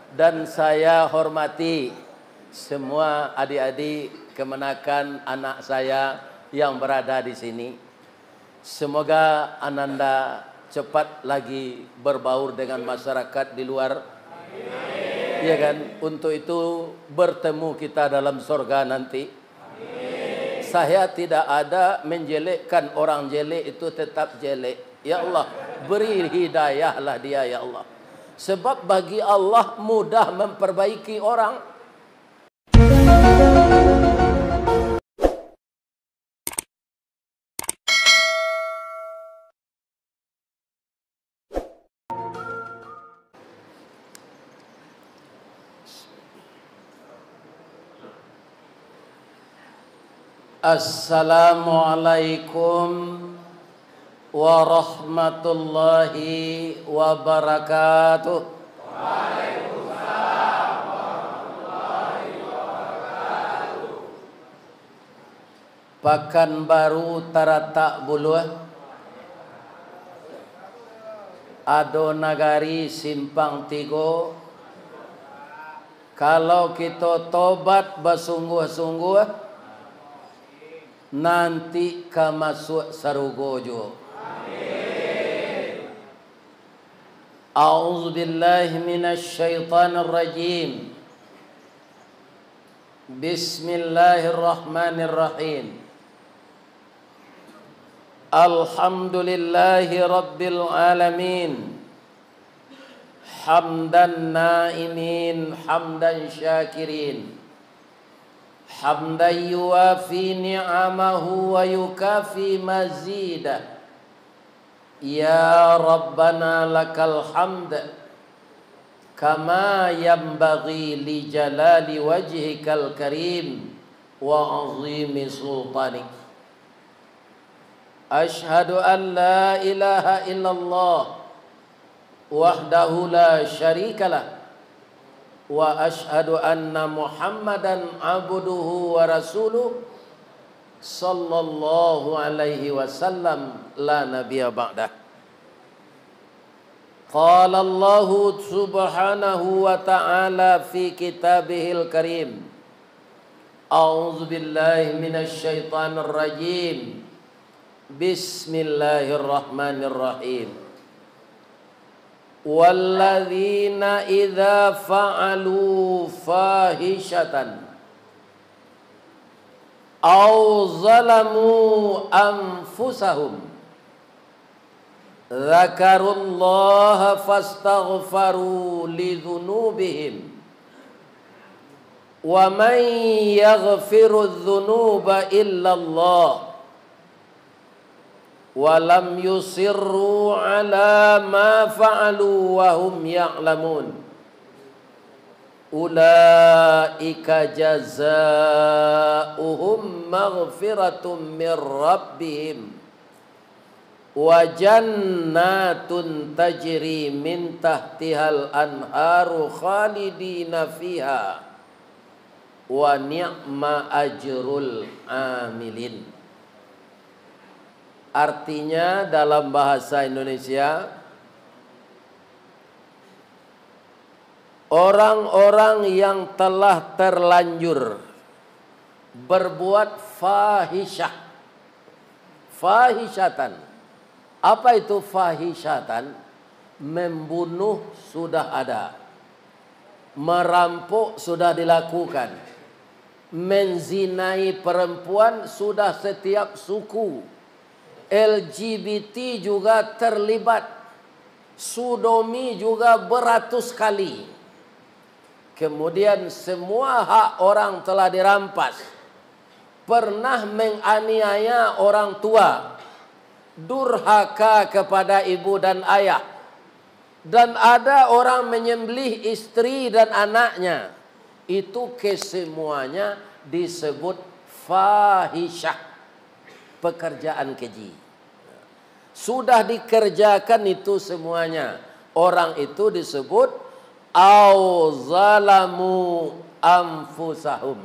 Dan saya hormati semua adik-adik kemenakan anak saya yang berada di sini. Semoga Ananda cepat lagi berbaur dengan masyarakat di luar. Iya kan? Untuk itu bertemu kita dalam surga nanti. Saya tidak ada menjelekkan orang jelek itu tetap jelek. Ya Allah, beri hidayahlah dia ya Allah. Sebab bagi Allah mudah memperbaiki orang. Assalamualaikum warahmatullahi wabarakatuh. Waalaikumsalam warahmatullahi wabarakatuh. Pekanbaru Taratak Buluh, Ado Nagari Simpang Tigo. Kalau kita tobat bersungguh-sungguh, nanti ka masuk sarugojo. Amin. A'udzu billahi minasy syaithanir rajim. Bismillahirrahmanirrahim. Alhamdulillahi rabbil alamin. Hamdan naimin, hamdan syakirin. Hamdan yuwafi ni'amahu wa yukafi mazidah. Ya Rabbana lakal hamd kama yanbaghi li jalali wajhikal karim wa azimi sultanik. Ashhadu an la ilaha illallah wahdahu la syarikalah wa ashhadu anna Muhammadan abduhu wa rasuluh sallallahu alaihi wasallam la nabiyya ba'dah. Qala Allah subhanahu wa ta'ala fi kitabihil karim. A'udzu billahi minasy syaithanir rajim. Bismillahirrahmanirrahim. Walladzina idza fa'alu fahishatan aw zalamu anfusahum dzakarullaha fastaghfaru lidzunubihim wa man yaghfiru dzunuba illallah walam yusirru ala ma fa'alu wa hum ya'lamun ulaika jazaa'uhum maghfiratum mir rabbihim wa jannatun tajri min tahtihal anharu khalidina fiha wa ni'ma ajrul amilin. Artinya dalam bahasa Indonesia, orang-orang yang telah terlanjur berbuat fahisyah. Fahishatan. Apa itu fahishatan? Membunuh sudah ada. Merampok sudah dilakukan. Menzinai perempuan sudah setiap suku. LGBT juga terlibat. Sodomi juga beratus kali. Kemudian semua hak orang telah dirampas. Pernah menganiaya orang tua. Durhaka kepada ibu dan ayah. Dan ada orang menyembelih istri dan anaknya. Itu kesemuanya disebut fahisyah. Pekerjaan keji. Sudah dikerjakan itu semuanya. Orang itu disebut auzalamu anfusahum.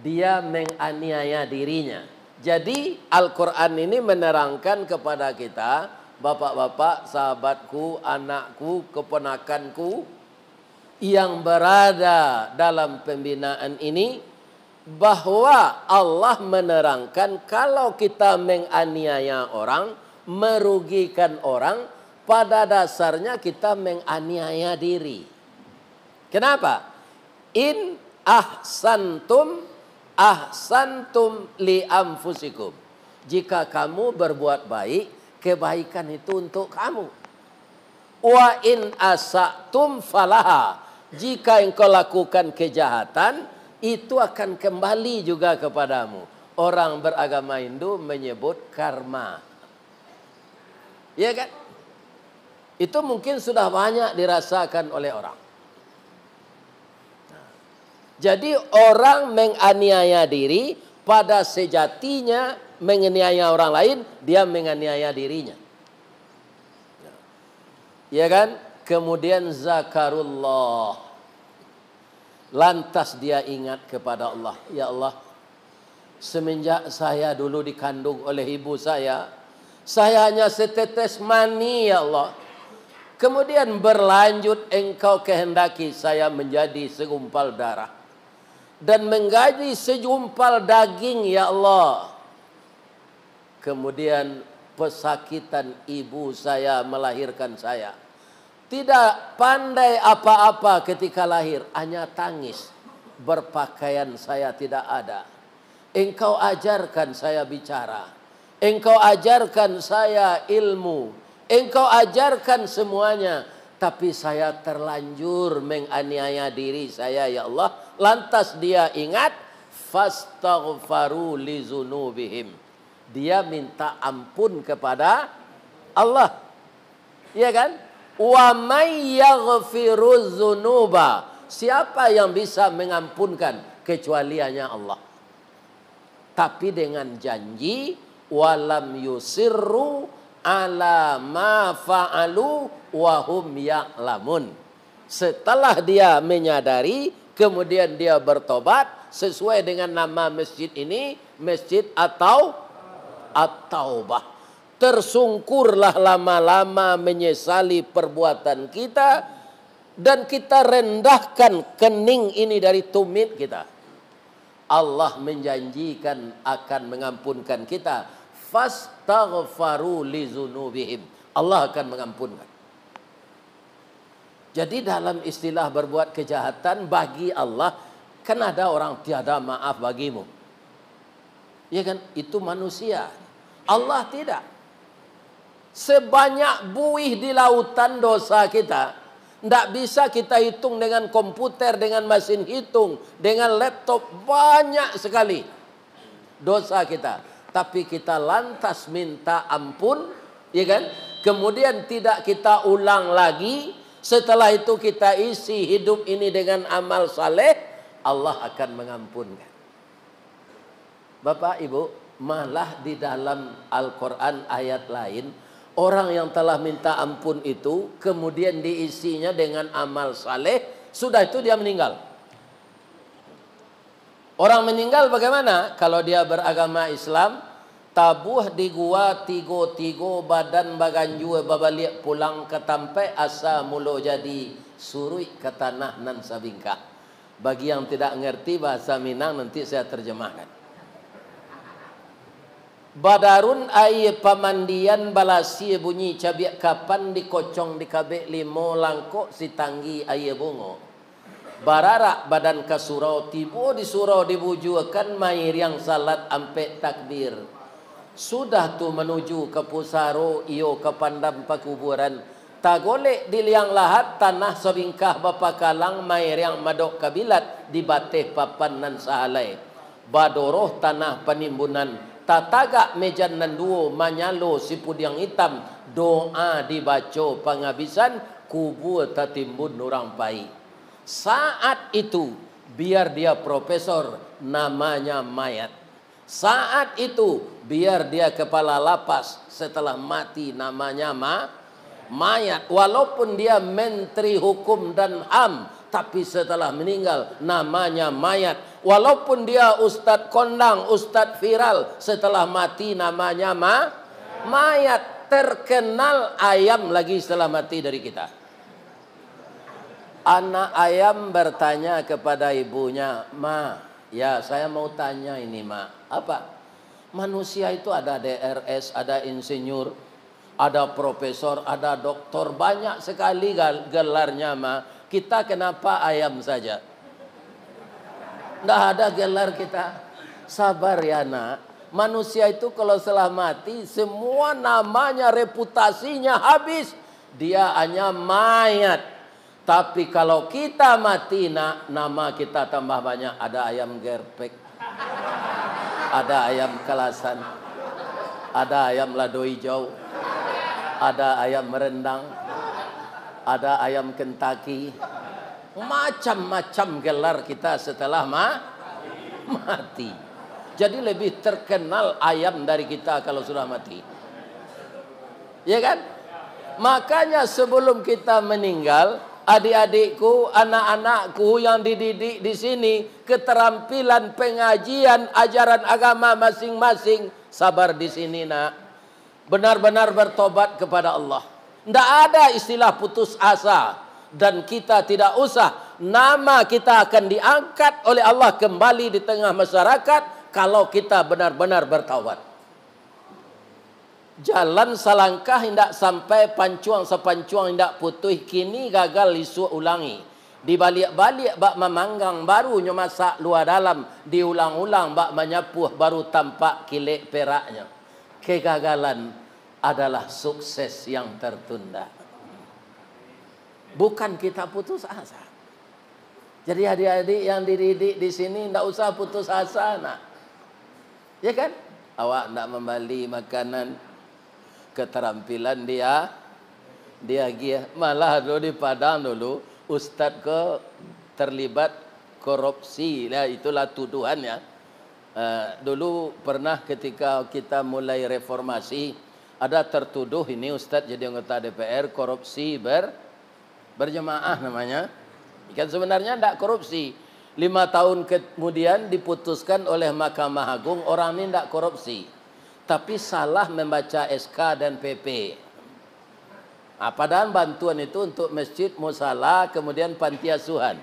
Dia menganiaya dirinya. Jadi Al-Quran ini menerangkan kepada kita, bapak-bapak, sahabatku, anakku, keponakanku, yang berada dalam pembinaan ini bahwa Allah menerangkan kalau kita menganiaya orang, merugikan orang, pada dasarnya kita menganiaya diri. Kenapa? In ahsantum li anfusikum. Jika kamu berbuat baik, kebaikan itu untuk kamu. Wa in asatum falaha. Jika engkau lakukan kejahatan, itu akan kembali juga kepadamu. Orang beragama Hindu menyebut karma. Ya kan? Itu mungkin sudah banyak dirasakan oleh orang. Jadi orang menganiaya diri pada sejatinya menganiaya orang lain, dia menganiaya dirinya. Ya kan? Kemudian zakarullah. Lantas dia ingat kepada Allah. Ya Allah, semenjak saya dulu dikandung oleh ibu saya hanya setetes mani ya Allah. Kemudian berlanjut engkau kehendaki saya menjadi segumpal darah. Dan menjadi sejumpal daging ya Allah. Kemudian pesakitan ibu saya melahirkan saya. Tidak pandai apa-apa ketika lahir, hanya tangis. Berpakaian saya tidak ada. Engkau ajarkan saya bicara. Engkau ajarkan saya ilmu. Engkau ajarkan semuanya. Tapi saya terlanjur menganiaya diri saya ya Allah. Lantas dia ingat. Fastaghfaru li zunubihim. Dia minta ampun kepada Allah. Iya kan? Wa may yaghfiruz dzunuba. Siapa yang bisa mengampunkan kecuali hanya Allah. Tapi dengan janji walam yusirru ala ma fa'alu wa hum ya'lamun. Setelah dia menyadari, kemudian dia bertobat sesuai dengan nama masjid ini, Masjid At-Taubah. Tersungkurlah lama-lama menyesali perbuatan kita dan kita rendahkan kening ini dari tumit kita. Allah menjanjikan akan mengampunkan kita. Fastaghfaru li dzunubihim. Allah akan mengampunkan. Jadi dalam istilah berbuat kejahatan bagi Allah, kan ada orang tiada maaf bagimu. Ya kan? Itu manusia. Allah tidak. Sebanyak buih di lautan dosa kita, tidak bisa kita hitung dengan komputer, dengan mesin hitung, dengan laptop, banyak sekali dosa kita. Tapi kita lantas minta ampun, ya kan? Kemudian tidak kita ulang lagi. Setelah itu kita isi hidup ini dengan amal saleh, Allah akan mengampunkan. Bapak Ibu, malah di dalam Al-Quran ayat lain, orang yang telah minta ampun itu kemudian diisinya dengan amal saleh, sudah itu dia meninggal. Orang meninggal bagaimana? Kalau dia beragama Islam, tabuh di gua tigo badan baganjua babalik pulang ke tampai asa mulo jadi surui ke tanah nan sabingkah. Bagi yang tidak ngerti bahasa Minang nanti saya terjemahkan. Badarun ay pamandian balasi bunyi cabiak kapan dikocong di kabek limo langkok si tanggi ay bungo. Bararak badan ka surau tibo di surau dibujuakan mair yang salat ampe takbir. Sudah tu menuju ke pusaro iyo ke pandam pakuburan. Tagolek di liang lahat tanah sabingkah bapakalang mair yang madok kabilat di bateh papan nan sahalai. Badoroh tanah penimbunan. Tatagak mejan nan duo manyalo sipud yang hitam. Doa dibaca penghabisan kubur tatimbun orang pai. Saat itu biar dia profesor namanya mayat. Saat itu biar dia kepala lapas setelah mati namanya mayat. Walaupun dia menteri hukum dan HAM, tapi setelah meninggal namanya mayat. Walaupun dia ustadz kondang, ustadz viral, setelah mati namanya mayat. Terkenal ayam lagi setelah mati dari kita. Anak ayam bertanya kepada ibunya, "Ma, ya saya mau tanya ini, Ma. Apa? Manusia itu ada DRS, ada insinyur, ada profesor, ada doktor, banyak sekali gelarnya, Ma. Kita kenapa ayam saja? Tidak ada gelar kita." Sabar ya nak. Manusia itu kalau setelah mati, semua namanya, reputasinya habis. Dia hanya mayat. Tapi kalau kita mati, nak, nama kita tambah banyak. Ada ayam gerpek, ada ayam kelasan, ada ayam lado hijau, ada ayam merendang, ada ayam Kentucky. Macam-macam gelar kita setelah mati. Jadi lebih terkenal ayam dari kita kalau sudah mati. Ya kan? Makanya sebelum kita meninggal, adik-adikku, anak-anakku yang dididik di sini, keterampilan pengajian, ajaran agama masing-masing, sabar di sini nak. Benar-benar bertobat kepada Allah. Tidak ada istilah putus asa. Dan kita tidak usah. Nama kita akan diangkat oleh Allah kembali di tengah masyarakat kalau kita benar-benar bertaubat. Jalan salangkah hendak sampai pancuang sepancuang hendak putuh, kini gagal isu ulangi. Dibalik-balik bak memanggang barunya masak luar dalam, diulang-ulang bak menyapuh baru tampak kilik peraknya. Kegagalan adalah sukses yang tertunda. Bukan kita putus asa. Jadi adik-adik yang dididik di sini tidak usah putus asa nak. Ya kan? Awak tidak membeli makanan, keterampilan dia gia. Malah dulu di Padang dulu ustaz terlibat korupsi. Nah, itulah tuduhannya. Dulu pernah ketika kita mulai reformasi, ada tertuduh ini ustaz jadi anggota DPR korupsi berjemaah namanya. Kan sebenarnya tidak korupsi. 5 tahun kemudian diputuskan oleh Mahkamah Agung orang ini tidak korupsi, tapi salah membaca SK dan PP. Padahal bantuan itu untuk masjid, musala, kemudian panti asuhan.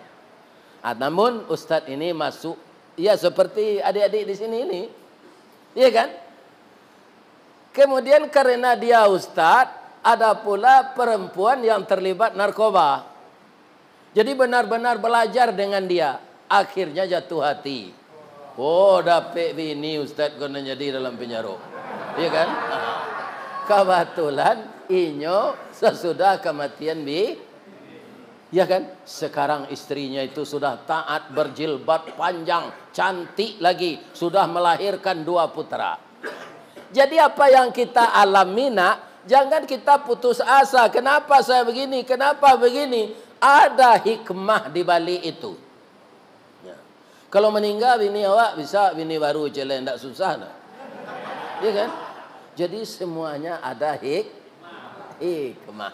Namun ustadz ini masuk, ya seperti adik-adik di sini ini, iya kan? Kemudian karena dia ustadz, ada pula perempuan yang terlibat narkoba. Jadi benar-benar belajar dengan dia. Akhirnya jatuh hati. Oh, dapat bini ustadz kena jadi dalam penjara. Iya kan? Kebetulan inyo sesudah kematian ya kan? Sekarang istrinya itu sudah taat, berjilbab panjang, cantik lagi, sudah melahirkan 2 putra. Jadi apa yang kita alami nak, jangan kita putus asa. Kenapa saya begini? Kenapa begini? Ada hikmah di balik itu. Ya. Kalau meninggal bini awak bisa bini baru jalan, tidak susah nak. Ya kan? Jadi semuanya ada hikmah.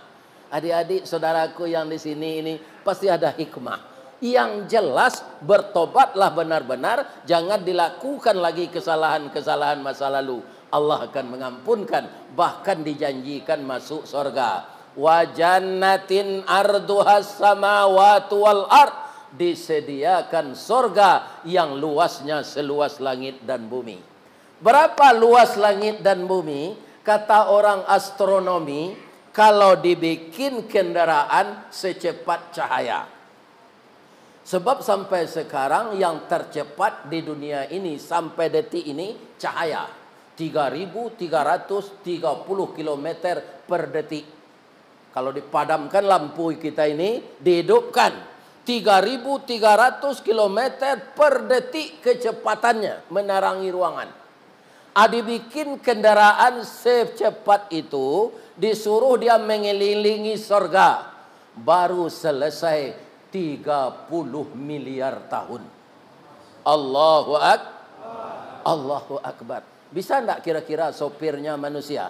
Adik-adik saudaraku yang di sini ini pasti ada hikmah. Yang jelas bertobatlah benar-benar, jangan dilakukan lagi kesalahan-kesalahan masa lalu. Allah akan mengampunkan, bahkan dijanjikan masuk surga. Wa jannatin arduhas samawati wal ard, disediakan surga yang luasnya seluas langit dan bumi. Berapa luas langit dan bumi? Kata orang astronomi, kalau dibikin kendaraan secepat cahaya. Sebab sampai sekarang yang tercepat di dunia ini sampai detik ini cahaya. 3.330 km per detik. Kalau dipadamkan lampu kita ini, dihidupkan 3.300 km per detik kecepatannya menerangi ruangan. Dibikin kendaraan secepat itu, disuruh dia mengelilingi surga. Baru selesai 30 miliar tahun. Allahu Akbar. Bisa enggak kira-kira sopirnya manusia?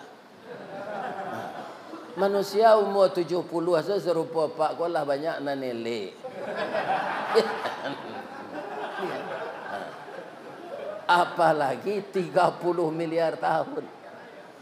Manusia umur 70 saja serupa pak kolah banyak nanele. Apalagi 30 miliar tahun.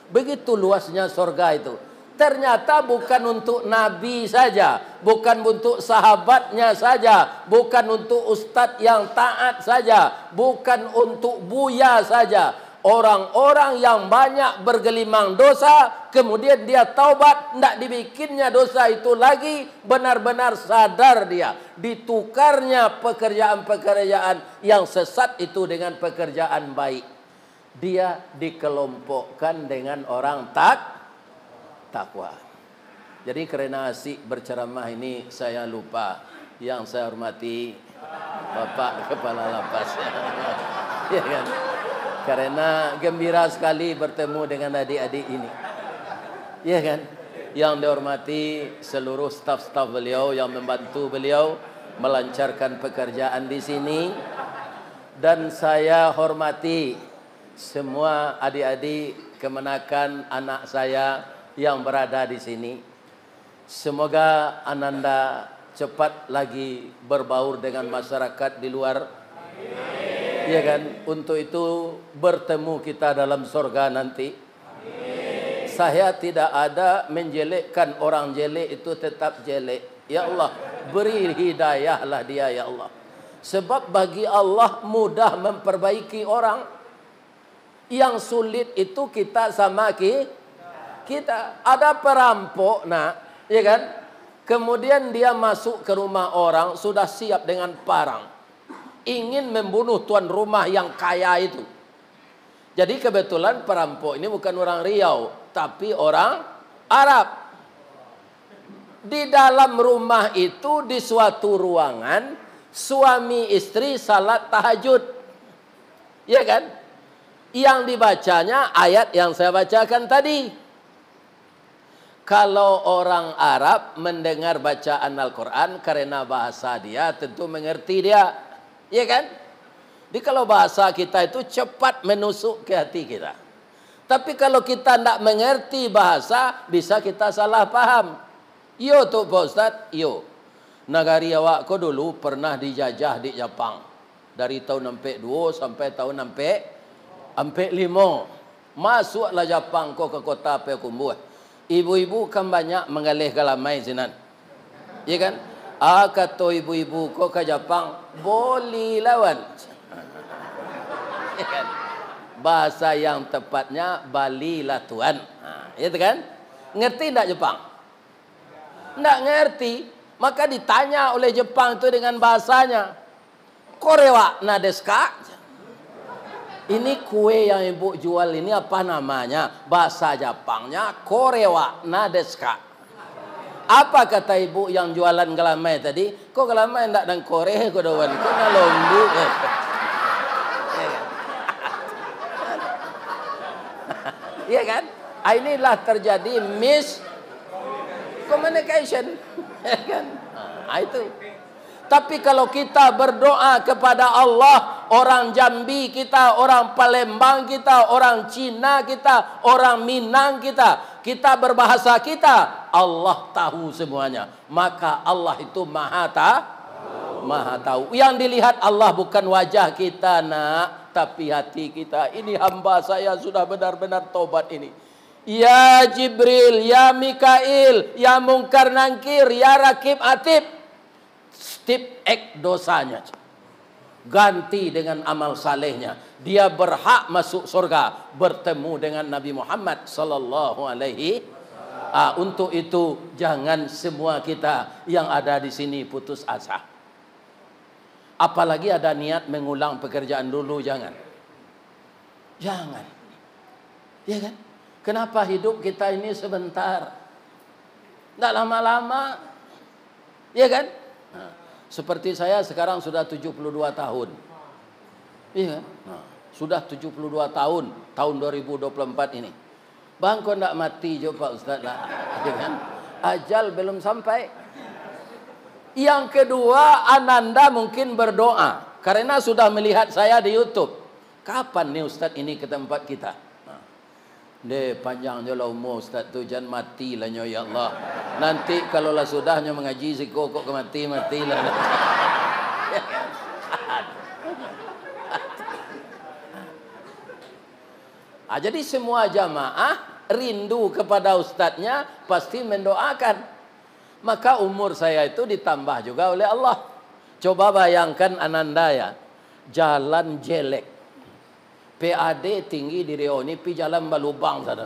Begitu luasnya surga itu. ternyata bukan untuk Nabi saja, bukan untuk sahabatnya saja, bukan untuk ustadz yang taat saja, bukan untuk buya saja. Orang-orang yang banyak bergelimang dosa, kemudian dia taubat, tidak dibikinnya dosa itu lagi, benar-benar sadar dia. Ditukarnya pekerjaan-pekerjaan yang sesat itu dengan pekerjaan baik. Dia dikelompokkan dengan orang takwa. Jadi karena asik berceramah ini, saya lupa yang saya hormati Bapak Kepala Lapas. Ya kan? Karena gembira sekali bertemu dengan adik-adik ini. Ya kan? Yang dihormati seluruh staf-staf beliau yang membantu beliau melancarkan pekerjaan di sini. Dan saya hormati semua adik-adik kemenakan anak saya yang berada di sini. Semoga Ananda cepat lagi berbaur dengan masyarakat di luar. Ya kan? Untuk itu bertemu kita dalam surga nanti. Saya tidak ada menjelekkan orang jelek itu tetap jelek. Ya Allah, beri hidayahlah dia ya Allah. Sebab bagi Allah mudah memperbaiki orang. Yang sulit itu kita sama kita. Ada perampok nak, ya kan? Kemudian dia masuk ke rumah orang sudah siap dengan parang. Ingin membunuh tuan rumah yang kaya itu. Jadi kebetulan perampok ini bukan orang Riau, tapi orang Arab. Di dalam rumah itu di suatu ruangan suami istri salat tahajud. Ya kan? Yang dibacanya ayat yang saya bacakan tadi. Kalau orang Arab mendengar bacaan Al-Quran karena bahasa dia tentu mengerti dia. Ya kan? Jadi kalau bahasa kita itu cepat menusuk ke hati kita. Tapi kalau kita tidak mengerti bahasa, bisa kita salah paham. Yo tu Pak Ustaz, yo. Negari awak ko dulu pernah dijajah di Jepang. Dari tahun 62 sampai tahun 45. Masuklah Jepang ko ke kota Payakumbuh. Ibu-ibu kan banyak mengalih galamai sinan. Ya kan? Kata ibu-ibu ko ke Jepang, boleh lawan. Ya kan? Bahasa yang tepatnya balilah tuan. Itu kan? Ngerti tak Jepang? Tidak ngerti. Maka ditanya oleh Jepang itu dengan bahasanya. Korewa na desu ka? Ini kue yang ibu jual ini apa namanya? Bahasa Jepangnya korewa na desu ka? Apa kata ibu yang jualan galamai tadi? Kok galamai tidak dan kore kok dawan? Kok na lombu? Iya kan? Inilah terjadi miscommunication. Ya kan? Itu. Tapi kalau kita berdoa kepada Allah, orang Jambi kita, orang Palembang kita, orang Cina kita, orang Minang kita berbahasa kita, Allah tahu semuanya. Maka Allah itu maha tahu. Yang dilihat Allah bukan wajah kita nak, tapi hati kita. Ini hamba saya sudah benar-benar tobat ini. Ya Jibril, ya Mikail, ya Mungkar Nangkir, ya Rakib Atib. Step dosanya. Ganti dengan amal salehnya. Dia berhak masuk surga. Bertemu dengan Nabi Muhammad sallallahu alaihi. Untuk itu jangan semua kita yang ada di sini putus asa. Apalagi ada niat mengulang pekerjaan dulu, jangan. Jangan. Ya kan? Kenapa hidup kita ini sebentar? Tidak lama-lama. Ya kan? Seperti saya sekarang sudah 72 tahun. Iya kan? Sudah 72 tahun. Tahun 2024 ini. Bang kau tidak mati je Pak Ustaz lah. Ya kan? Ajal belum sampai. Yang kedua, Ananda mungkin berdoa. Karena sudah melihat saya di YouTube. Kapan nih Ustaz ini ke tempat kita? Panjang je lah umur Ustaz tu. Jangan matilah ya Allah. Nanti kalau lah sudahnya mengaji si kok matilah. Jadi semua jamaah rindu kepada ustadznya, pasti mendoakan. Maka umur saya itu ditambah juga oleh Allah. Coba bayangkan Ananda ya, jalan jelek, PAD tinggi di Riau ini, pi jalan balubang sana.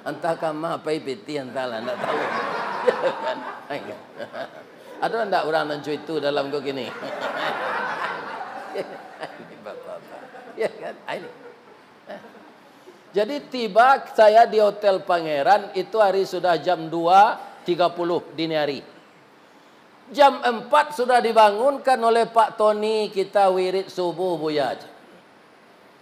Entah kama apa piti entahlah, enggak tahu. Ada enggak orang nancu itu dalam kok gini? Ya kan? Ini. Jadi tiba saya di Hotel Pangeran itu hari sudah jam 2.30 dini hari. Jam 4 sudah dibangunkan oleh Pak Tony, kita wirid subuh Buya.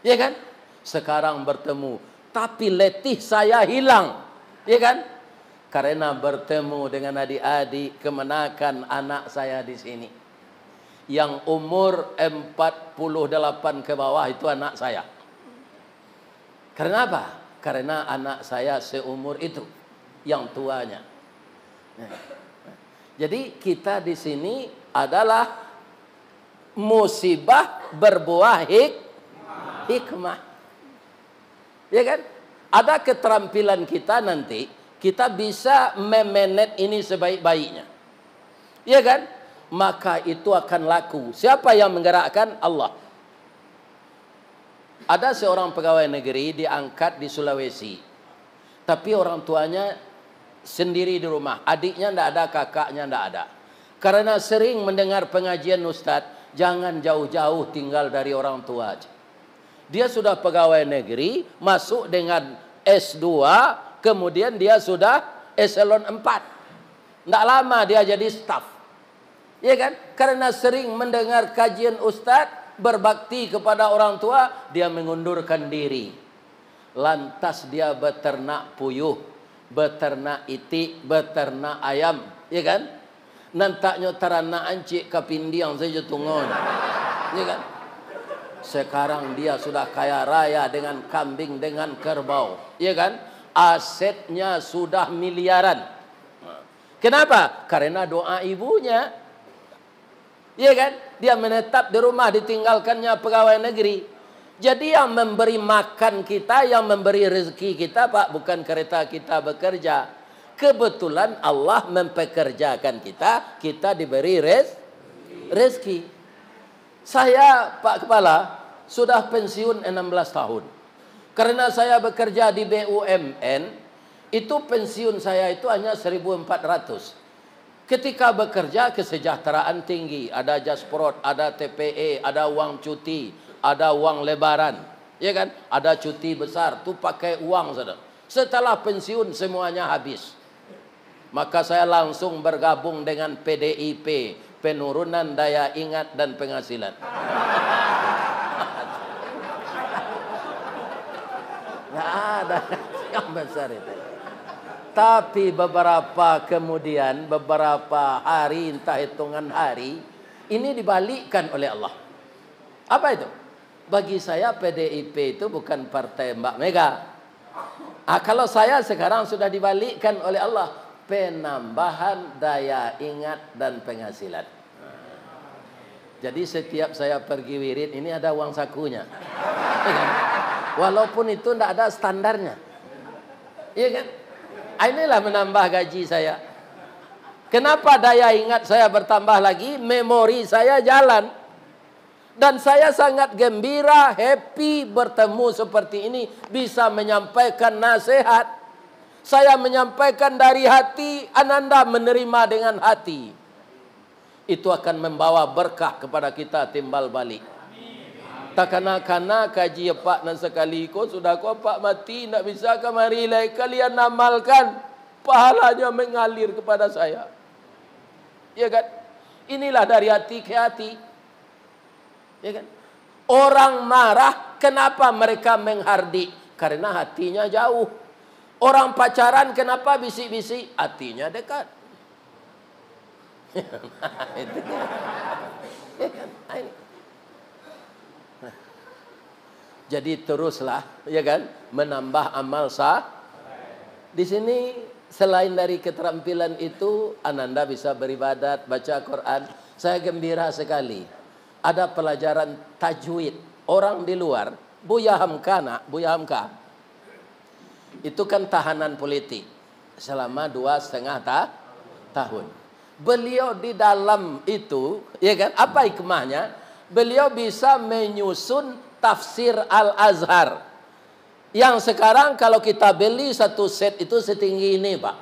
Ya kan? Sekarang bertemu, tapi letih saya hilang. Ya kan? Karena bertemu dengan adik-adik kemenakan anak saya di sini. Yang umur 48 ke bawah itu anak saya. Karena apa? Karena anak saya seumur itu, yang tuanya. Jadi kita di sini adalah musibah berbuah hikmah. Ya kan? Ada keterampilan kita nanti, kita bisa memanage ini sebaik-baiknya. Ya kan? Maka itu akan laku. Siapa yang menggerakkan? Allah. Ada seorang pegawai negeri diangkat di Sulawesi. Tapi orang tuanya sendiri di rumah. Adiknya tidak ada, kakaknya tidak ada. Karena sering mendengar pengajian Ustadz, jangan jauh-jauh tinggal dari orang tua aja. Dia sudah pegawai negeri, masuk dengan S2, kemudian dia sudah eselon 4. Tidak lama dia jadi staf. Ya kan? Karena sering mendengar kajian Ustadz, berbakti kepada orang tua, dia mengundurkan diri. Lantas dia beternak puyuh, beternak itik, beternak ayam, ya kan? Nantaknya ternak ancik kapindi yang saja tungon, ya kan? Sekarang dia sudah kaya raya dengan kambing, dengan kerbau, ya kan? Asetnya sudah miliaran. Kenapa? Karena doa ibunya. Ya kan? Dia menetap di rumah, ditinggalkannya pegawai negeri. Jadi yang memberi makan kita, yang memberi rezeki kita, Pak, bukan kereta kita bekerja. Kebetulan Allah mempekerjakan kita, kita diberi rezeki. Saya, Pak Kepala, sudah pensiun 16 tahun. Karena saya bekerja di BUMN, itu pensiun saya itu hanya 1.400. Ketika bekerja kesejahteraan tinggi, ada jasprot, ada TPE, ada uang cuti, ada uang lebaran, ya kan? Ada cuti besar, tu pakai uang saudara. Setelah pensiun semuanya habis. Maka saya langsung bergabung dengan PDIP, penurunan daya ingat dan penghasilan. Nggak ada yang besar itu. Tapi beberapa kemudian, beberapa hari, entah hitungan hari, ini dibalikkan oleh Allah. Apa itu? Bagi saya PDIP itu bukan partai Mbak Mega. Kalau saya sekarang sudah dibalikkan oleh Allah, penambahan daya ingat dan penghasilan. Jadi setiap saya pergi wirid, ini ada uang sakunya. Walaupun itu tidak ada standarnya. Iya kan? Inilah menambah gaji saya. Kenapa daya ingat saya bertambah lagi? Memori saya jalan. Dan saya sangat gembira, happy bertemu seperti ini. Bisa menyampaikan nasihat. Saya menyampaikan dari hati, Ananda menerima dengan hati. Itu akan membawa berkah kepada kita timbal balik. Tak kana kaji Pak nan sekali ko sudah ko Pak mati nak bisa kemari lai kalian amalkan, pahalanya mengalir kepada saya. Ya kan? Inilah dari hati ke hati. Ya kan? Orang marah kenapa mereka menghardik? Karena hatinya jauh. Orang pacaran kenapa bisik-bisik? Hatinya dekat. Itu kan. Ya kan? Ini. Jadi teruslah, ya kan, menambah amal sah. Di sini selain dari keterampilan itu, Ananda bisa beribadat, baca Quran. Saya gembira sekali. Ada pelajaran tajwid. Orang di luar, Buya Hamka, Itu kan tahanan politik selama 2,5 tahun. Beliau di dalam itu, ya kan? Apa hikmahnya? Beliau bisa menyusun tafsir Al-Azhar. Yang sekarang kalau kita beli satu set itu setinggi ini, Pak.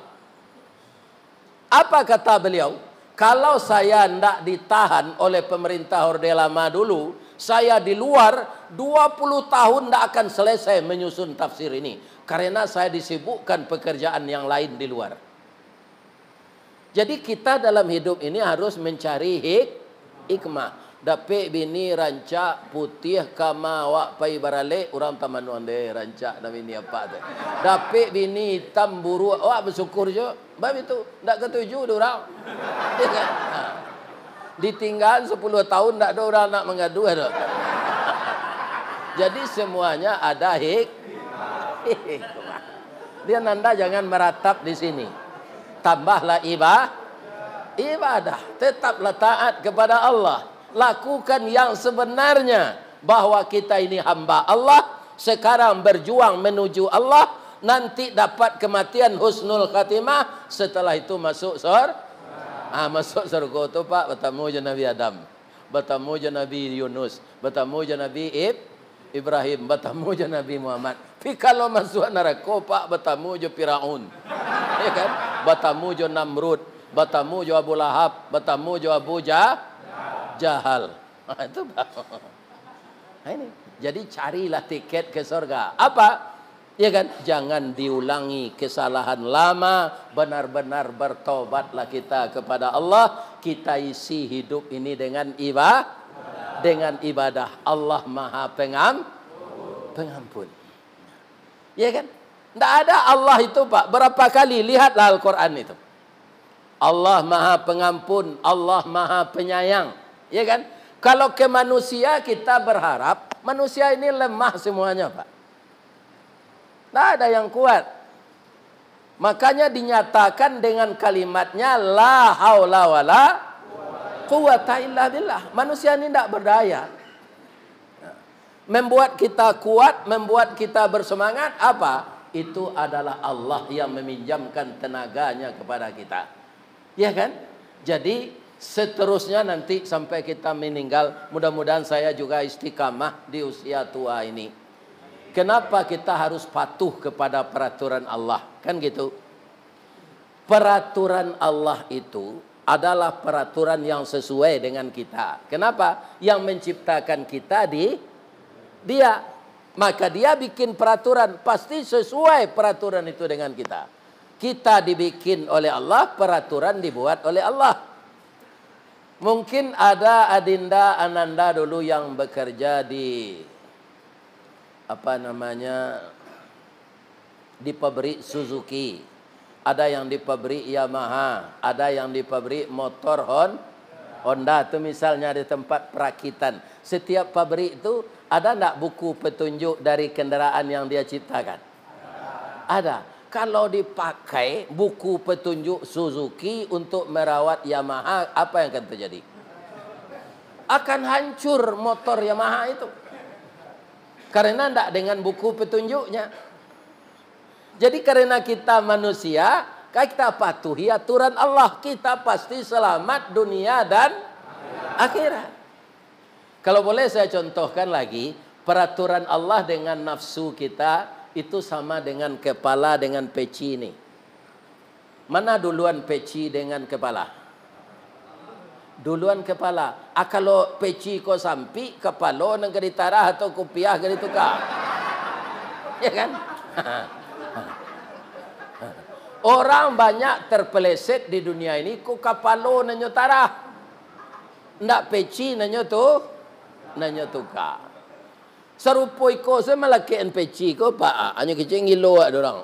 Apa kata beliau? Kalau saya tidak ditahan oleh pemerintah Orde Lama dulu, saya di luar 20 tahun tidak akan selesai menyusun tafsir ini. Karena saya disibukkan pekerjaan yang lain di luar. Jadi kita dalam hidup ini harus mencari hikmah. Dapik bini rancak putih kama wak pai barale orang taman wande rancak na bini apa tu. Dapik bini hitam buru wak bersyukur je. Bab itu ndak ketuju orang. Ya kan? Ditinggal 10 tahun ndak ada orang nak mengadu ada. Jadi semuanya ada hikmah. Dia nanda jangan meratap di sini. Tambahlah ibadah. Tetaplah taat kepada Allah. Lakukan yang sebenarnya. Bahwa kita ini hamba Allah. Sekarang berjuang menuju Allah. Nanti dapat kematian husnul khatimah. Setelah itu masuk masuk surga itu Pak. Bertemu je Nabi Adam. Bertemu je Nabi Yunus. Bertemu je Nabi Ibrahim. Bertemu je Nabi Muhammad. Tapi kalau masuk neraka Pak. Bertemu je Firaun. Ya kan? Bertemu je Namrud. Bertemu je Abu Lahab. Bertemu je Abu Jahal. Itu ini. Jadi carilah tiket ke surga. Apa? Ya kan? Jangan diulangi kesalahan lama. Benar-benar bertobatlah kita kepada Allah. Kita isi hidup ini dengan ibadah. Allah Maha Pengampun. Ya kan? Tidak ada Allah itu Pak. Berapa kali lihatlah Al-Quran itu. Allah Maha Pengampun. Allah Maha Penyayang. Ya kan? Kalau ke manusia kita berharap manusia ini lemah semuanya Pak. Tidak ada yang kuat. Makanya dinyatakan dengan kalimatnya la haula wala quwata illa billah. Manusia ini tidak berdaya. Membuat kita kuat, membuat kita bersemangat apa? Itu adalah Allah yang meminjamkan tenaganya kepada kita. Ya kan? Jadi seterusnya nanti sampai kita meninggal, mudah-mudahan saya juga istiqamah di usia tua ini. Kenapa kita harus patuh kepada peraturan Allah? Kan gitu. Peraturan Allah itu adalah peraturan yang sesuai dengan kita. Kenapa? Yang menciptakan kita dia. Maka dia bikin peraturan, pasti sesuai peraturan itu dengan kita. Kita dibikin oleh Allah, peraturan dibuat oleh Allah. Mungkin ada Adinda Ananda dulu yang bekerja di di pabrik Suzuki. Ada yang di pabrik Yamaha, ada yang di pabrik motor Honda itu misalnya di tempat perakitan. Setiap pabrik itu ada enggak buku petunjuk dari kendaraan yang dia ciptakan? Ada. Kalau dipakai buku petunjuk Suzuki untuk merawat Yamaha, apa yang akan terjadi? Akan hancur motor Yamaha itu. Karena tidak dengan buku petunjuknya. Jadi karena kita manusia, kita patuhi aturan Allah, kita pasti selamat dunia dan akhirat. Kalau boleh saya contohkan lagi, peraturan Allah dengan nafsu kita, itu sama dengan kepala dengan peci ini. Mana duluan peci dengan kepala? Duluan kepala. Kalau peci ko sampi, kepala nang gadi tarah atau kopiah gadi tukar. Ya kan? Orang banyak terpeleset di dunia ini ku kepala nanyo tarah. Ndak peci nanyo tukar. Serupa iko saya malakian peci ko Pak. Hanya kecil ngilo ada orang.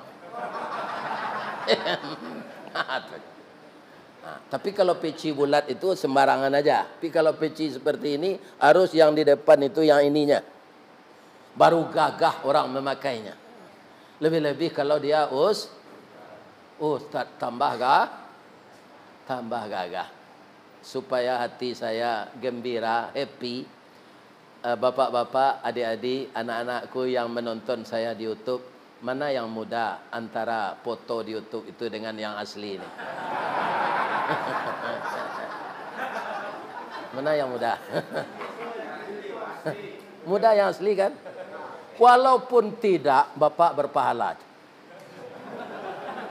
Tapi kalau peci bulat itu sembarangan aja. Tapi kalau peci seperti ini harus yang di depan itu yang ininya. Baru gagah orang memakainya. Lebih-lebih kalau dia tambah gagah. Supaya hati saya gembira, happy. Bapak-bapak, adik-adik, anak-anakku yang menonton saya di YouTube, Mana yang mudah antara foto di YouTube itu dengan yang asli ini? Mana yang mudah? Mudah yang asli kan? Walaupun tidak, Bapak berpahala.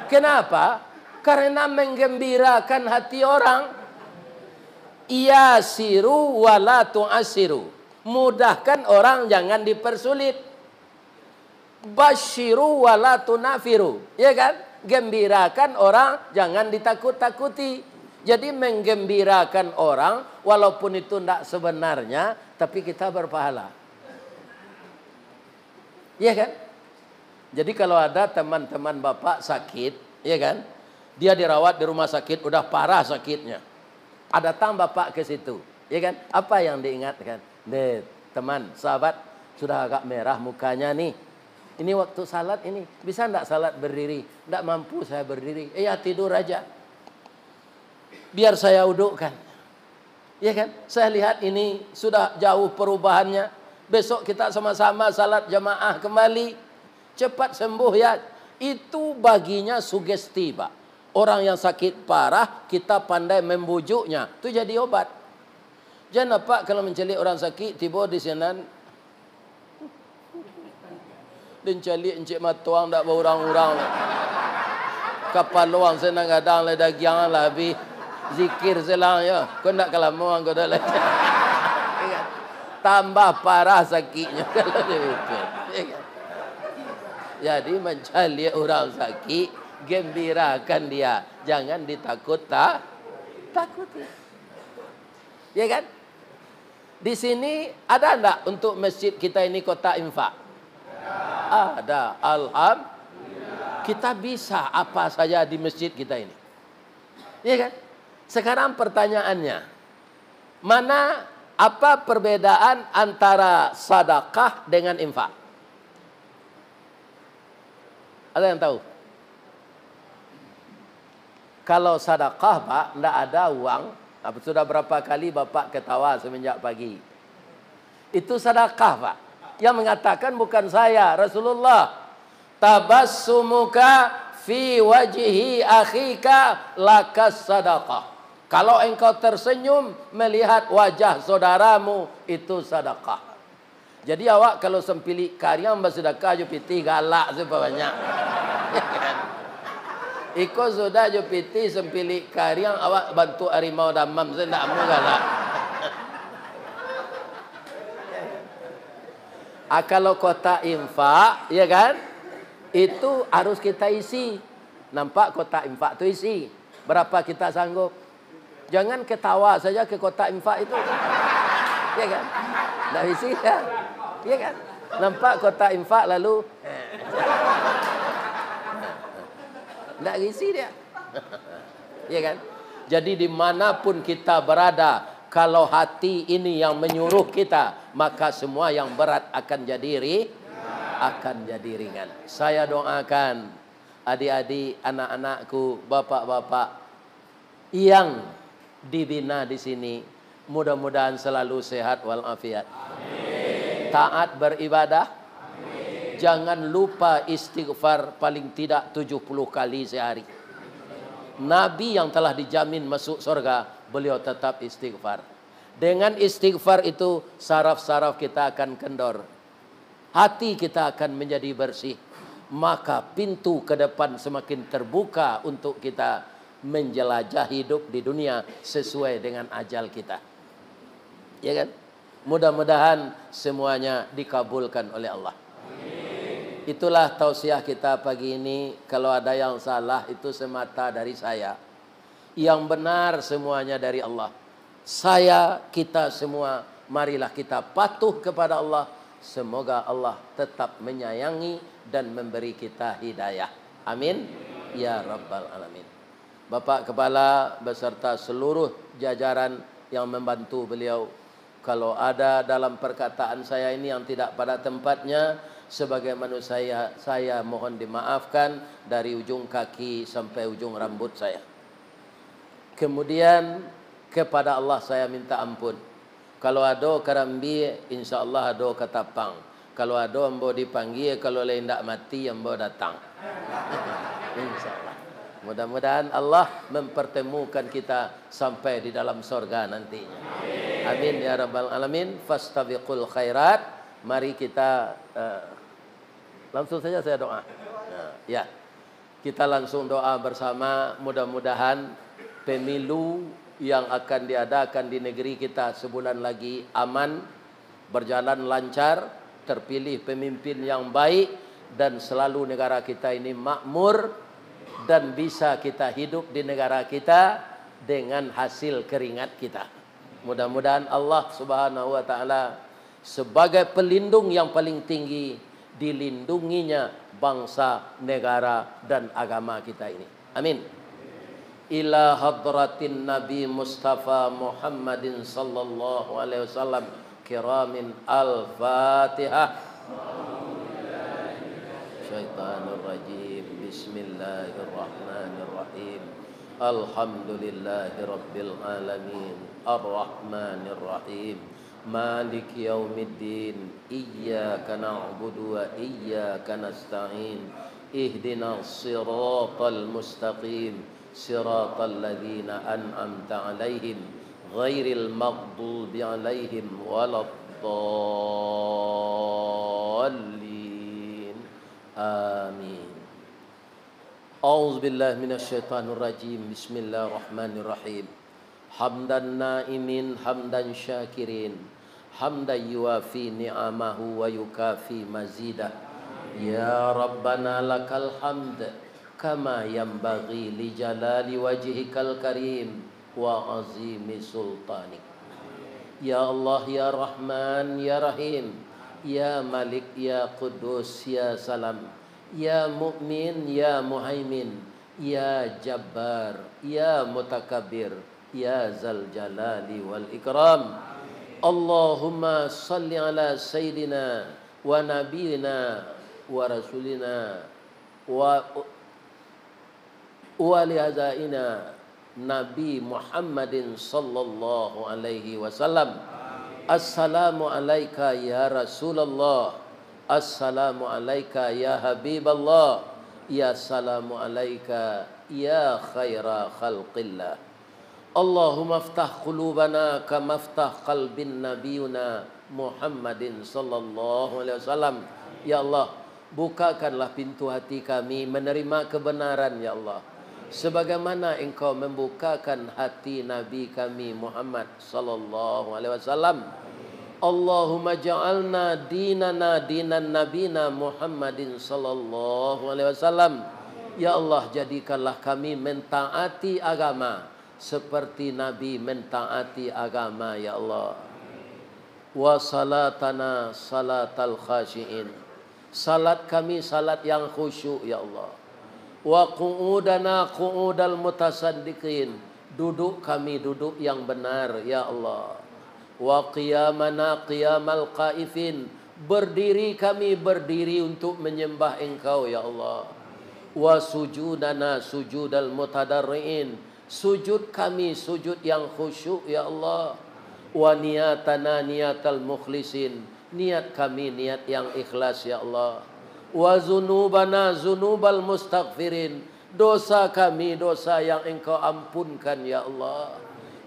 Kenapa? Karena menggembirakan hati orang. Yasiru wala tu'asiru. Mudahkan orang, jangan dipersulit. Basyiru wala tunafiru. Ya kan? Gembirakan orang, jangan ditakut-takuti. Jadi menggembirakan orang, walaupun itu tidak sebenarnya, tapi kita berpahala. Ya kan? Jadi kalau ada teman-teman Bapak sakit, ya kan? Dia dirawat di rumah sakit, udah parah sakitnya. Ada datang Bapak ke situ, ya kan? Apa yang diingatkan? Teman, sahabat, sudah agak merah mukanya nih. Ini waktu salat ini, bisa enggak salat berdiri? Enggak mampu saya berdiri. Ya tidur aja. Biar saya udukkan. Ya kan? Saya lihat ini sudah jauh perubahannya. Besok kita sama-sama salat jamaah kembali. Cepat sembuh ya. Itu baginya sugesti, Pak. Orang yang sakit parah, kita pandai membujuknya. Itu jadi obat. Jangan Pak kalau mencelik orang sakit, tiba di sana. Dan celik encik matuang tak berurang-urang. Kapal luang senang kadang le dagiang lah habis zikir selang ya. Kau nak kelamuan kau dah lagi. Tambah parah sakitnya kalau dipikir. Jadi mencari orang sakit, gembirakan dia, jangan takuti. Ya kan? Di sini ada enggak untuk masjid kita ini kota infak? Ada. Alhamdulillah. Kita bisa apa saja di masjid kita ini. Ya kan? Sekarang pertanyaannya, apa perbedaan antara sedekah dengan infak? Ada yang tahu? Kalau sedekah, Pak, tidak ada uang. Sudah berapa kali Bapak ketawa semenjak pagi. Itu sedekah, Pak. Yang mengatakan bukan saya, Rasulullah. Tabassumuka fi wajhi akhika lakas sedekah. Kalau engkau tersenyum melihat wajah saudaramu, itu sedekah. Jadi awak kalau sempilik karyang bersedekah jupiti galak sebanyak. Iko sudah jupiti sempilik karyang awak bantu harimau damam sendak mu galak. Kalau kotak infak, ya kan? Itu harus kita isi. Nampak kotak infak itu isi. Berapa kita sanggup? Jangan ketawa saja ke kotak infak itu. Ya kan? Nggak isi ya. Ya kan? Nampak kotak infak lalu nggak isi dia. Ya kan? Jadi dimanapun kita berada, kalau hati ini yang menyuruh kita, maka semua yang berat akan jadi ringan. Saya doakan adik-adik, anak-anakku, bapak-bapak yang dibina di sini, mudah-mudahan selalu sehat walafiat. Taat beribadah. Amin. Jangan lupa istighfar paling tidak 70 kali sehari. Nabi yang telah dijamin masuk surga, beliau tetap istighfar. Dengan istighfar itu saraf-saraf kita akan kendor. Hati kita akan menjadi bersih. Maka pintu ke depan semakin terbuka untuk kita menjelajah hidup di dunia sesuai dengan ajal kita. Ya kan? Mudah-mudahan semuanya dikabulkan oleh Allah. Itulah tausiah kita pagi ini. Kalau ada yang salah itu semata dari saya. Yang benar semuanya dari Allah. Saya, kita semua, marilah kita patuh kepada Allah. Semoga Allah tetap menyayangi dan memberi kita hidayah. Amin. Ya Rabbal Alamin. Bapak Kepala beserta seluruh jajaran yang membantu beliau. Kalau ada dalam perkataan saya ini yang tidak pada tempatnya, sebagai manusia saya mohon dimaafkan dari ujung kaki sampai ujung rambut saya. Kemudian kepada Allah saya minta ampun. Kalau ada karambi, insya Allah ada katapang. Kalau ada ambo dipanggil, kalau lain tak mati ambo datang. Insyaallah. Mudah-mudahan Allah mempertemukan kita sampai di dalam surga nantinya. Amin ya rabbal alamin. Fastabiqul khairat. Mari kita langsung saja saya doa. Nah, ya. Kita langsung doa bersama, mudah-mudahan pemilu yang akan diadakan di negeri kita sebulan lagi aman, berjalan lancar, terpilih pemimpin yang baik, dan selalu negara kita ini makmur, dan bisa kita hidup di negara kita dengan hasil keringat kita. Mudah-mudahan Allah Subhanahu wa taala sebagai pelindung yang paling tinggi, dilindunginya bangsa, negara dan agama kita ini. Amin. Ila hadratin Nabi Mustafa Muhammadin sallallahu alaihi wasallam kiramin al-Fatihah. Syaitanir rajim. Bismillahirrahmanirrahim. Alhamdulillahi rabbil alamin. Ar-Rahmanir Rahim. Malik yaumiddin. Iyyaka na'budu wa iyyaka nasta'in. Ihdinas siratal mustaqim. Siratal ladzina an'amta 'alaihim ghairil maghdubi 'alaihim waladdallin. Amin. A'udzu billahi minasyaitonir rajim. Bismillahirrahmanirrahim. Hamdan na'imin hamdan syakirin. Hamdan yuafi ni'amahu wa yukafi mazidah. Ya Rabbana lakal hamd kama yanbaghi li jalali wajhikal karim wa azimi sultanik. Ya Allah, ya Rahman, ya Rahim, ya Malik, ya Qudus, ya Salam, ya Mu'min, ya Muhaimin, ya Jabbar, ya Mutakabbir, ya Zal Jalali wal Ikram. Allahumma salli ala Sayyidina wa Nabiyina wa Rasulina wa lihazaina Nabi Muhammadin sallallahu alaihi wasallam. Assalamu alayka ya Rasulullah. Assalamu alayka ya Habiballah. Ya salamu alayka ya khaira khalqillah. Allahumma aftah qulubana kama aftah qalbin nabiyuna Muhammadin sallallahu alaihi wasallam. Ya Allah, bukakanlah pintu hati kami menerima kebenaran ya Allah, sebagaimana Engkau membukakan hati Nabi kami Muhammad sallallahu alaihi wasallam. Allahumma ja'alna dinana dinan nabina Muhammadin sallallahu alaihi wasallam. Ya Allah, jadikanlah kami mentaati agama seperti Nabi mentaati agama ya Allah. Wa salatana salatal khashiin. Salat kami salat yang khusyuk ya Allah. Wa qu'udana qu'udal mutasaddiqin. Duduk kami duduk yang benar ya Allah. Wa qiyamana qiyamal qaifin. Berdiri kami berdiri untuk menyembah Engkau ya Allah. Wa sujudana sujudal mutadarriin. Sujud kami sujud yang khusyuk ya Allah. Wa niyatana niyatal mukhlisin. Niat kami niat yang ikhlas ya Allah. Wa zunubana zunubal mustaghfirin. Dosa kami dosa yang Engkau ampunkan ya Allah.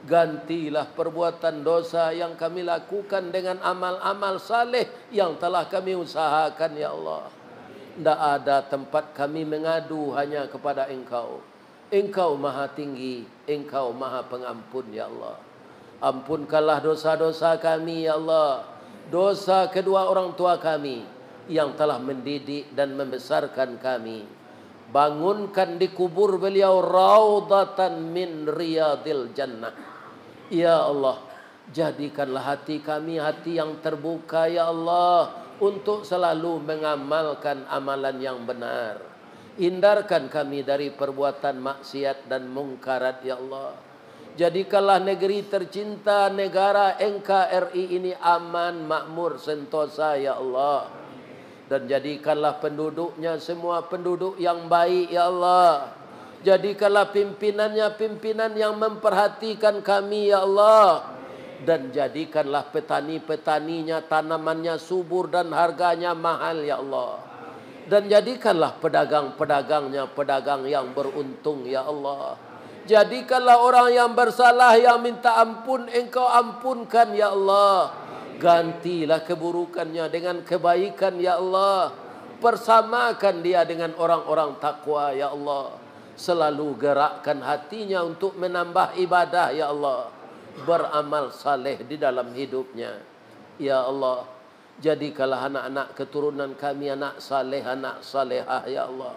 Gantilah perbuatan dosa yang kami lakukan dengan amal-amal saleh yang telah kami usahakan ya Allah. Tidak ada tempat kami mengadu hanya kepada Engkau. Engkau maha tinggi, Engkau maha pengampun ya Allah. Ampunkanlah dosa-dosa kami ya Allah. Dosa kedua orang tua kami yang telah mendidik dan membesarkan kami. Bangunkan di kubur beliau raudatan min riyadil jannah. Ya Allah, jadikanlah hati kami hati yang terbuka ya Allah, untuk selalu mengamalkan amalan yang benar. Hindarkan kami dari perbuatan maksiat dan mungkarat ya Allah. Jadikanlah negeri tercinta negara NKRI ini aman, makmur, sentosa ya Allah. Dan jadikanlah penduduknya semua penduduk yang baik ya Allah. Jadikanlah pimpinannya pimpinan yang memperhatikan kami ya Allah. Dan jadikanlah petani-petaninya tanamannya subur dan harganya mahal ya Allah. Dan jadikanlah pedagang-pedagangnya pedagang yang beruntung ya Allah. Jadikanlah orang yang bersalah yang minta ampun Engkau ampunkan ya Allah. Gantilah keburukannya dengan kebaikan ya Allah. Persamakan dia dengan orang-orang takwa ya Allah. Selalu gerakkan hatinya untuk menambah ibadah ya Allah. Beramal saleh di dalam hidupnya ya Allah. Jadikanlah anak-anak keturunan kami anak saleh, anak salehah ya Allah.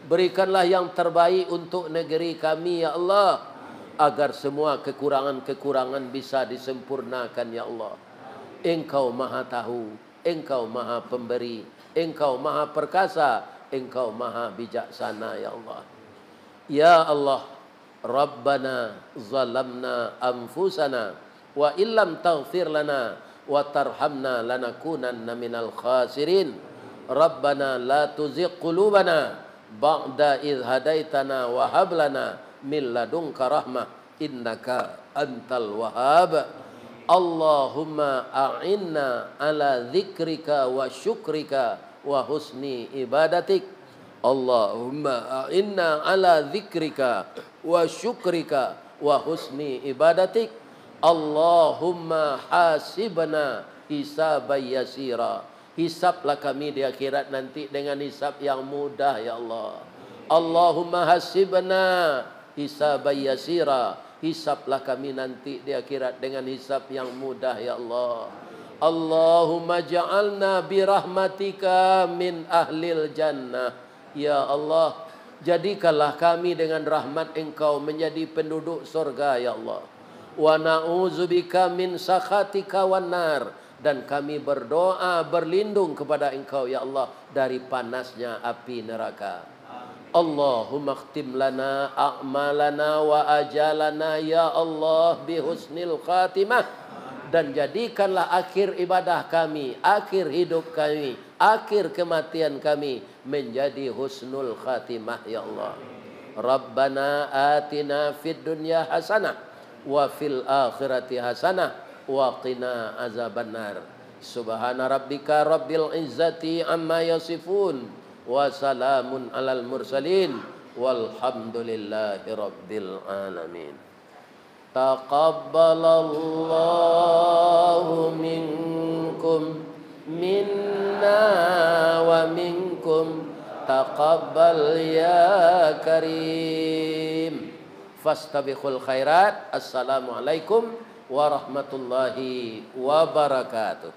Berikanlah yang terbaik untuk negeri kami ya Allah, agar semua kekurangan-kekurangan bisa disempurnakan ya Allah. Engkau maha tahu, Engkau maha pemberi, Engkau maha perkasa, Engkau maha bijaksana ya Allah. Ya Allah, Rabbana zalamna anfusana wa illam taghfir lana wa tarhamna lanakunanna minal khasirin. Rabbana la tuzigh qulubana ba'da idh hadaitana wa hab lana min ladunka rahmah innaka antal wahhab. Allahumma a'inna ala dzikrika wa syukrika wa husni ibadatik. Allahumma a'inna ala dzikrika wa syukrika wa husni ibadatik. Allahumma hasibna hisaban yasira. Hisablah kami di akhirat nanti dengan hisab yang mudah ya Allah. Allahumma hasibna hisaban yasira. Hisablah kami nanti di akhirat dengan hisab yang mudah ya Allah. Allahumma ja'alna birahmatika min ahlil jannah. Ya Allah, jadikanlah kami dengan rahmat Engkau menjadi penduduk surga ya Allah. Wa na'udzubika min sakhatika wan nar. Dan kami berdoa berlindung kepada Engkau ya Allah dari panasnya api neraka. Allahumma khtim lana a'malana wa ajalana ya Allah bihusnil khatimah. Dan jadikanlah akhir ibadah kami, akhir hidup kami, akhir kematian kami menjadi husnul khatimah ya Allah. Rabbana atina fid dunya hasanah wa fil akhirati hasanah wa qina azabannar. Subhana rabbika rabbil izzati amma yasifun wa salamun alal mursalin walhamdulillahi rabbil alamin. Taqabbalallahu minkum minna wa minkum taqabbal ya karim. Fastabiqul khairat. Assalamualaikum warahmatullahi wabarakatuh.